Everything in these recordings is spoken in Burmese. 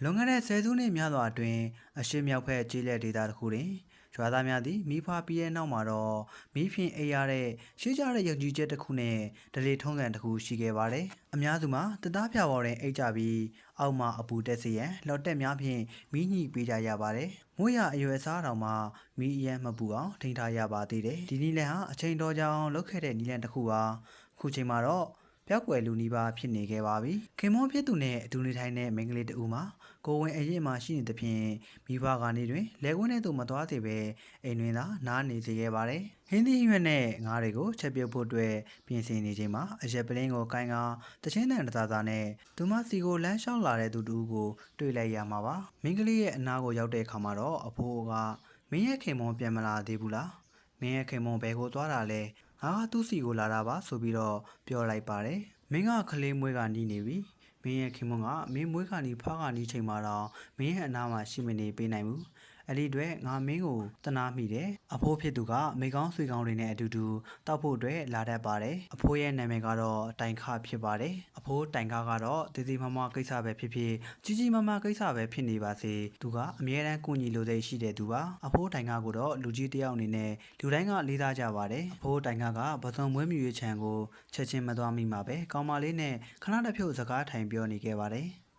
လွန်ခဲ့တဲ့10စုနှစ်များစွာအတွင်းအရှေ့မြောက်ဘက်ကျေးလက်ဒေသတစ်ခုတွင်ရွာသားများသည်မိဖွားပြီးတဲ့နောက်မှာတော့မိဖြင့်အိပ်ရတဲ့ရှေးကြတဲ့ယုံကြည်ချက်တစ်ခုနဲ့ဒလေထုံးစံတစ်ခုရှိခဲ့ပါတယ်။အများစုမှာတသားဖြာပေါ်တွင်အိပ်ကြပြီးအောက်မှာအပူတက်စေရန်လော်တက်များဖြင့်မိညှိပေးကြရပါတယ်။မိုးရအရွယ်စားတော်မှာမိအရန်မပူအောင်ထိန်းထားရပါသေးတယ်။ဒီနည်းလမ်းဟာအချိန်တော်ကြာအောင်လုပ်ခဲ့တဲ့နည်းလမ်းတစ်ခုပါ။ခုချိန်မှာတော့ပျောက်ကွယ်လူနီးပါးဖြစ်နေခဲ့ပါပြီ။ခင်မောဖြစ်သူနဲ့အတူနေထိုင်တဲ့မိန်းကလေးတဦးမှာကိုဝင်အရင်မှရှိနေသဖြင့်မိဘကနေတွင်လက်ကွင်းထဲသို့မသွားသေးပဲအိမ်တွင်သာနားနေစေခဲ့ပါတယ်။ဟင်းသီးရွက်နဲ့ငါးတွေကိုချက်ပြုတ်ဖို့အတွက်ပြင်ဆင်နေချိန်မှာအရက်ပလင်းကိုကိုင်းကတချင်းတန်တသားသားနဲ့သူမစီကိုလမ်းလျှောက်လာတဲ့သူတူကိုတွေ့လိုက်ရမှာပါ။မိန်းကလေးရဲ့အနားကိုရောက်တဲ့အခါမှာတော့အဖိုးကမင်းရဲ့ခင်မွန်ပြန်မလာသေးဘူးလား။မင်းရဲ့ခင်မွန်ဘယ်ကိုသွားတာလဲ။ငါကသူ့စီကိုလာတာပါဆိုပြီးတော့ပြောလိုက်ပါတယ်။မင်းကကလေးမွေးကနီးနေပြီ။မင်းရဲ့ခင်မွန်ကမင်းမွေးခါနီးဖားခါနီးချိန်မှာတော့မင်းရဲ့အနားမှာရှိမနေပေးနိုင်ဘူးအဲ့ဒီအတွက်ငါမင်းကိုတနာမိတယ်အဖိုးဖြစ်သူကမိကောင်းဆွေကောင်းတွေနဲ့အတူတူတောက်ဖို့အတွက်လာတတ်ပါတယ်အဖိုးရဲ့နာမည်ကတော့တိုင်ခဖြစ်ပါတယ်အဖိုးတိုင်ခကတော့တည်တည်မမကိစ္စပဲဖြစ်ဖြစ်ကြီးကြီးမားမားကိစ္စပဲဖြစ်နေပါစေသူကအမြဲတမ်းကူညီလိုစိတ်ရှိတဲ့သူပါအဖိုးတိုင်ခကိုတော့လူကြီးတယောက်အနေနဲ့လူတိုင်းကလေးစားကြပါတယ်အဖိုးတိုင်ခကပစုံမွေးမြူရေးချံကိုချက်ချင်းမသွားမိမှာပဲကောင်းမလေးနဲ့ခဏတစ်ဖြုတ်စကားထိုင်ပြောနေခဲ့ပါတယ်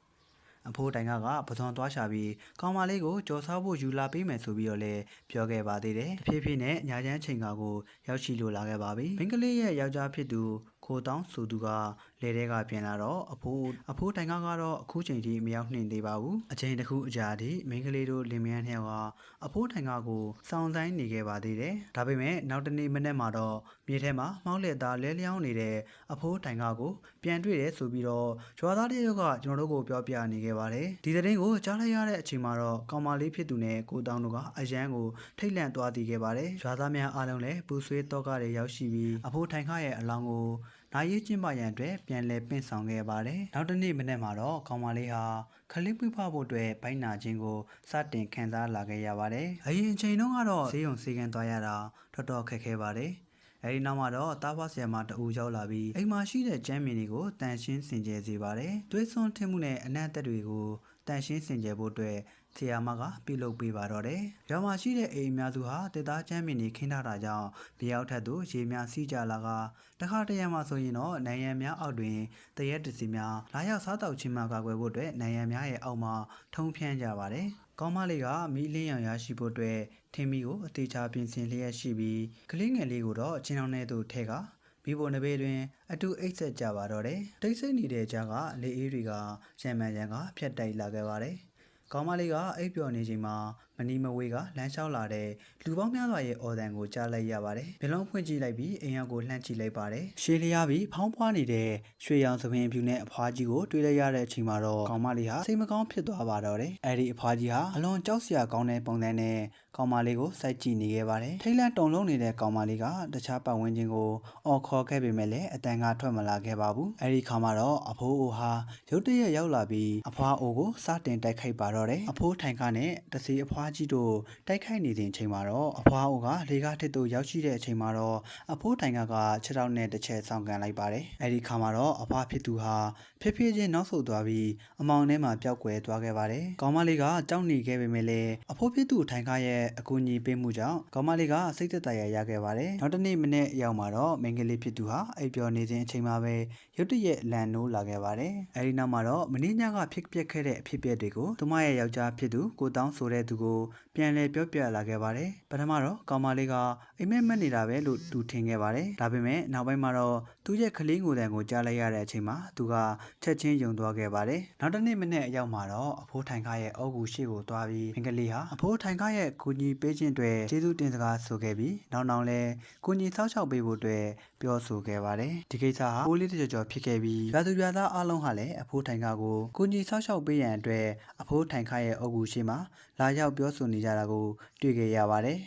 အဖိုးတိုင်ကပဇွန်သွားရှာပြီးကောင်မလေးကိုကြော်စားဖို့ယူလာပေးမယ်ဆိုပြီးတော့လည်းပြောခဲ့ပါသေးတယ်။ဖြည်းဖြည်းနဲ့ညာချမ်းချိန်ကိုရောက်ရှိလို့လာခဲ့ပါပြီ။မိန်းကလေးရဲ့ယောက်ျားဖြစ်သူကိုတောင်းဆိုသူကလေထဲကပြန်လာတော့အဖိုးတိုင်ကတော့အခုချိန်ထိမရောက်နှင်သေးပါဘူး။အချိန်တစ်ခုအကြာထိမိန်းကလေးတို့လင်မယားနှစ်ယောက်ကအဖိုးတိုင်ကိုစောင့်ဆိုင်နေခဲ့ပါသေးတယ်။ဒါပေမဲ့နောက်တနေ့မနေ့မှာတော့မြေထဲမှာမှောက်လက်သားလဲလျောင်းနေတဲ့အဖိုးတိုင်ကိုပြန်တွေ့တယ်ဆိုပြီးတော့ရွာသားတယောက်ကကျွန်တော်တို့ကိုပြောပြနေခဲ့ပါတယ်ဒီသတင်းကိုကြားလိုက်ရတဲ့အချိန်မှာတော့ကောင်မလေးဖြစ်သူနဲ့ကိုတောင်းတို့ကအရန်ကိုထိတ်လန့်သွားတည်ခဲ့ပါတယ်ရွာသားများအားလုံးလည်းပူဆွေးတော့ကတွေရောက်ရှိပြီးအဖိုးတိုင်ခရဲ့အလောင်းကိုနာရေးကျင်းပရန်အတွက်ပြန်လည်ပင့်ဆောင်ခဲ့ပါတယ်နောက်တနေ့မနေ့မှာတော့ကောင်မလေးဟာခလေးပွေးဖွားဖို့အတွက်ဘိုင်းနာခြင်းကိုစတင်ခံစားလာခဲ့ရပါတယ်အရင်အချိန်တုန်းကတော့ဈေးရုံဈေးကန်သွားရတာတော်တော်ခက်ခဲပါတယ်အဲဒီနောက်မှာတော့တားဖွားဆရာမတအူရောက်လာပြီးအိမ်မှာရှိတဲ့ကျမ်းမြင်တွေကိုတန်ရှင်းစင်ကြယ်စေပါတယ်။သွေးစွန်းထင်းမှုနဲ့အနံ့သက်တွေကိုတန်ရှင်းစင်ကြယ်ဖို့အတွက်ဆရာမကပြုလုပ်ပေးပါတော့တယ်။ရွာမှာရှိတဲ့အိမ်အများစုဟာတေသားကျမ်းမြင်တွေခင်းထားတာကြောင့်မြေအောက်ထက်သို့ရေများစီးကြလာကတခါတရံမှာဆိုရင်တော့နိုင်ရန်များအောက်တွင်တရက်တစီများလာရောက်စားတောက်ခြင်းမှကာကွယ်ဖို့အတွက်နိုင်ရန်များရဲ့အောက်မှာထုံဖြန်းကြပါတယ်။ကောင်းမလေးကမီးလင်းရောင်ရရှိဖို့အတွက်ထင်းမီကိုအသေးချာပြင်ဆင်လျက်ရှိပြီးကလေးငယ်လေးကိုတော့ချင်းအောင်ထဲသို့ထဲကမိဖို့နဘေးတွင်အတူအိတ်ဆက်ကြပါတော့တယ်တိတ်ဆိတ်နေတဲ့ကြားကလေအေးတွေကရံမှန်ရံကဖြတ်တိုက်လာခဲ့ပါတယ်ကောင်းမလေးကအိပ်ပျော်နေချိန်မှာမနီမဝေးကလမ်းလျှောက်လာတဲ့လူပေါင်းများစွာရဲ့အော်တန်ကိုကြားလိုက်ရပါတယ်။မျက်လုံးဖွင့်ကြည့်လိုက်ပြီးအိမ်ရောက်ကိုလှမ်းကြည့်လိုက်ပါတယ်။ရှေးလျားပြီးဖောင်းဖွားနေတဲ့ရွှေရောင်သပင်ဖြူနဲ့အဖွားကြီးကိုတွေ့လိုက်ရတဲ့အချိန်မှာတော့ကောင်မလေးဟာစိတ်မကောင်းဖြစ်သွားပါတော့တယ်။အဲဒီအဖွားကြီးဟာအလွန်ကြောက်စရာကောင်းတဲ့ပုံစံနဲ့ကောင်မလေးကိုစိုက်ကြည့်နေခဲ့ပါတယ်။ထိတ်လန့်တုန်လှုပ်နေတဲ့ကောင်မလေးကတခြားပတ်ဝန်းကျင်ကိုအော်ခေါ်ခဲ့ပေမဲ့လည်းအတန်ကထွက်မလာခဲ့ပါဘူး။အဲဒီခါမှာတော့အဖိုးအိုဟာရုတ်တရက်ရောက်လာပြီးအဖွားအိုကိုစတင်တိုက်ခိုက်ပါတော့တယ်။အဖိုးထိုင်ခနဲ့တစီအဖွားကြီးတို့တိုက်ခိုက်နေတဲ့အချိန်မှာတော့အဖွားအိုကလေကားထစ်သို့ရောက်ရှိတဲ့အချိန်မှာတော့အဖိုးတိုင်ကခြေထောက်နဲ့တစ်ချက်ဆောင်ကန်လိုက်ပါတယ်။အဲဒီခါမှာတော့အဖွားဖြစ်သူဟာဖြည်းဖြည်းချင်းနောက်ဆုတ်သွားပြီးအမောင်ထဲမှာပျောက်ကွယ်သွားခဲ့ပါတယ်။ကောင်မလေးကကြောက်နေခဲ့ပေမဲ့လည်းအဖိုးဖြစ်သူထိုင်ခရဲ့အကူအညီပေးမှုကြောင့်ကောင်မလေးကစိတ်သက်သာရခဲ့ပါတယ်။နောက်တနေ့မနေ့ရောက်မှာတော့မိန်းကလေးဖြစ်သူဟာအိပ်ပျော်နေတဲ့အချိန်မှာပဲရုတ်တရက်လန်နိုးလာခဲ့ပါတယ်။အဲဒီနောက်မှာတော့မင်းညကဖြစ်ပျက်ခဲ့တဲ့အဖြစ်အပျက်တွေကိုသူမရဲ့ယောက်ျားဖြစ်သူကိုတောင်းဆိုတဲ့သူကိုပြန်လည်ပြောပြလာခဲ့ပါတယ်။ပထမတော့ကောင်မလေးကအိမ်မက်မက်နေတာပဲလို့သူထင်ခဲ့ပါတယ်။ဒါပေမဲ့နောက်ပိုင်းမှာတော့သူရဲ့ကလေးငိုတန်ကိုကြားလိုက်ရတဲ့အချိန်မှာသူကချက်ချင်းယုံသွားခဲ့ပါတယ်။နောက်တနေ့မနေ့အရောက်မှာတော့အဖိုးထိုင်ခရဲ့အုပ်ကူရှိကိုသွားပြီးမိန်းကလေးဟာအဖိုးထိုင်ခရဲ့ကူညီပေးခြင်းတွေကျေးဇူးတင်စကားဆိုခဲ့ပြီးနောက်လဲကူညီဆောက်ရှောက်ပေးဖို့အတွက်ပြောဆိုခဲ့ပါတယ်။ဒီကိစ္စဟာပိုးလေးတကြော်ဖြစ်ခဲ့ပြီးရွာသူရွာသားအားလုံးဟာလည်းအဖိုးထိုင်ခကိုကူညီဆောက်ရှောက်ပေးရန်အတွက်အဖိုးထိုင်ခရဲ့အုပ်ကူရှိမှာလာရောက်ပြောဆိုနေကြတာကိုတွေ့ခဲ့ရပါတယ်။